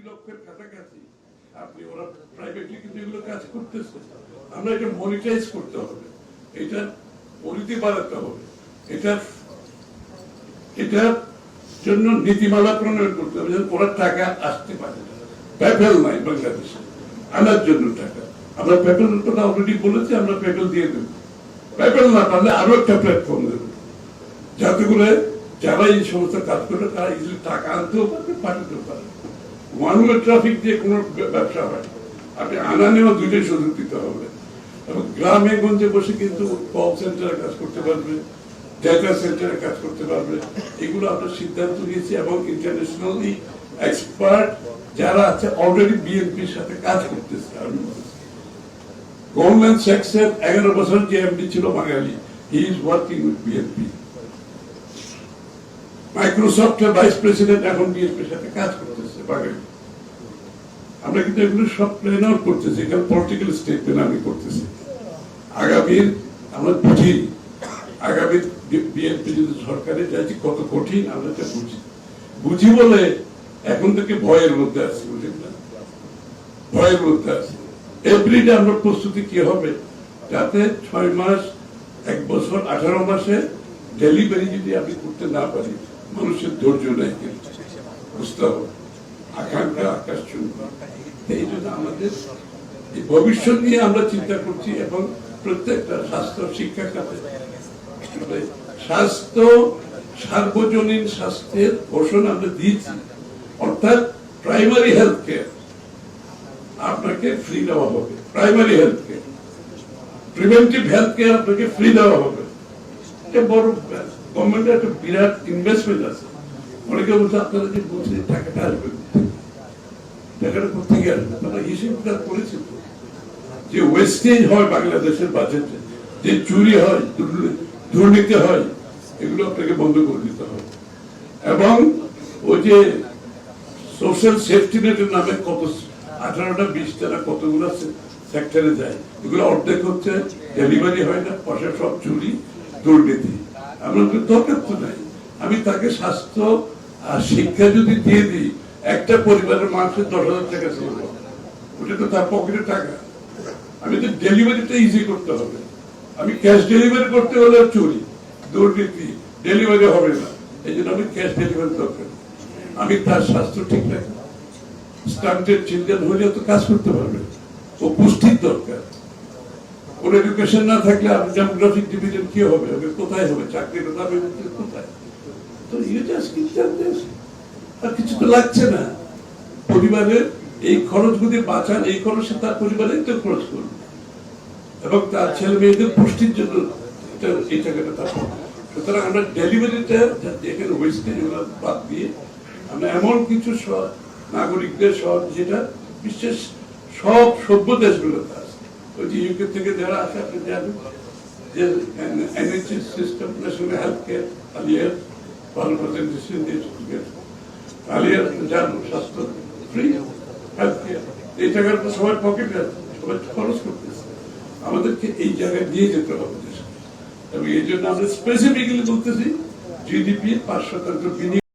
2 লক্ষের কাছাকাছি আপনি ওরা প্রাইভেটলি কিন্তু এগুলো কাজ করতেছে। আমরা এটা মনিটাইজ করতে হবে, এটা পরিধি বাড়াতে হবে, এটার জন্য নীতিমালা প্রণয়ন করতে হবে যেন ওরা টাকা আসতে পারে। পেপ্যাল নাই বাংলাদেশে আনার জন্য টাকা। আমরা পেপ্যালের কথা অলরেডি বলেছি, আমরা পেপ্যাল দিয়ে দেব। পেপ্যাল না পারলে আরো একটা প্ল্যাটফর্ম দেব, যাতে করে যারা এই সমস্ত কাজ করে তারা ইজিলি টাকা আনতেও পারবে, পাঠাতেও পারবে। ওয়ান ওয়ে ট্রাফিক দিয়ে কোনো ব্যবসা হয়, আপনি আনা নেওয়া দুইটাই সুযোগ দিতে হবে। এবং গ্রামে গঞ্জে বসে কিন্তু কল সেন্টারে কাজ করতে পারবে, ডেটা সেন্টারে কাজ করতে পারবে। এগুলো আমরা সিদ্ধান্ত নিয়েছি এবং ইন্টারন্যাশনালি এক্সপার্ট যারা আছে অলরেডি বিএনপির সাথে কাজ করতেছে। গভর্নমেন্ট সেক্টর 11 বছর যে এমডি ছিল বাঙালি, he is working with BNP. মাইক্রোসফটের ভাইস প্রেসিডেন্ট এখন বিএনপির সাথে কাজ করতেছে বাঙালি। আমরা কিন্তু এগুলো সব প্ল্যান আউট করতেছি, এখানে পলিটিক্যাল স্টেটমেন্ট আমি করতেছি। আগামীর আমরা বুঝি, আগামী বিএনপি যদি সরকারে যাচ্ছি কত কঠিন আমরা এটা বুঝি বলে এখন থেকে ভয়ের মধ্যে আছি, বুঝলেন না? ভয়ের মধ্যে আছি। এভরিডে আমরা প্রস্তুতি কি হবে যাতে 6 মাস 1 বছর 18 মাসে ডেলিভারি যদি আমি করতে না পারি, মানুষের ধৈর্য নেই, কিন্তু বুঝতে হবে আকাঙ্ক্ষা আকাশ চুম্বি। এই জন্য আমাদের এই ভবিষ্যৎ নিয়ে আমরা চিন্তা করছি এবং প্রত্যেকটা স্বাস্থ্য শিক্ষা খাতে স্বাস্থ্য সার্বজনীন স্বাস্থ্যের ঘোষণা আমরা দিয়েছি। অর্থাৎ প্রাইমারি হেলথ কেয়ার আপনাকে ফ্রি দেওয়া হবে, primary health care, preventive health care আপনাকে ফ্রি দেওয়া হবে। এটা বড় গভর্নমেন্টের একটা বিরাট ইনভেস্টমেন্ট আছে। অনেকে বলছে আপনারা যে বলছে টাকাটা আসবে, টাকাটা কোথেকে আসবে? তারা হিসেবটা করেছে যে ওয়েস্টেজ হয় বাংলাদেশের বাজেটে, যে চুরি হয়, দুর্নীতি হয়, এগুলো আপনাকে বন্ধ করে দিতে হবে। এবং ওই যে সোশ্যাল সেফটি নেটের নামে কত 18টা 20টা না কতগুলো সেক্টরে যায়, এগুলো অর্ধেক হচ্ছে ডেলিভারি হয় না, পয়সা সব চুরি, দুর্নীতি। আমার দরকার তো নাই। আমি তাকে স্বাস্থ্য আর শিক্ষা যদি দিয়ে দিই, একটা পরিবারের মানুষের 10,000 টাকা ছিল, ওটা তো তার পকেটে টাকা। আমি তো ডেলিভারিটা ইজি করতে হবে। আমি ক্যাশ ডেলিভারি করতে হলে চুরি, দুর্নীতি, ডেলিভারি হবে না। এই জন্য আমি ক্যাশ ডেলিভারি দরকার। আমি তার স্বাস্থ্য ঠিক রাখি, স্টান্টেড চিলড্রেন হলে তো কাজ করতে পারবে। ও পুষ্টির দরকার। ওর এডুকেশন না থাকলে ডেমোগ্রাফিক ডিভিশন কি হবে, ওকে কোথায় হবে, চাকরি কোথায়? তো আর কিছু তো লাগছে না। পরিবারের এই খরচগুলি বাঁচান, এই খরচে তার পরিবারেই তো খরচ করবে এবং তার ছেলে মেয়েদের পুষ্টির জন্য এই টাকাটা তার। সুতরাং আমরা ডেলিভারিটা এখানে ওয়েস্টেজ বাদ দিয়ে আমরা এমন কিছু নাগরিকদের সহজ, যেটা বিশ্বের সব সভ্য দেশগুলোতে আছে। ওই যে ইউকে থেকে যারা আসে আপনি জানেন যে NHS system, national health care, আলিয়ার ভালো প্রেজেন্টেশন দিয়েছে, আলিয়ার জানো স্বাস্থ্য ফ্রি হেলথ কেয়ার। এই টাকাটা সবার পকেটে আছে, সবাই খরচ করতেছে। আমাদেরকে এই জায়গায় নিয়ে যেতে হবে দেশকে। এবং এই জন্য আমরা স্পেসিফিক্যালি বলতেছি জিডিপি 5% বিনিয়োগ।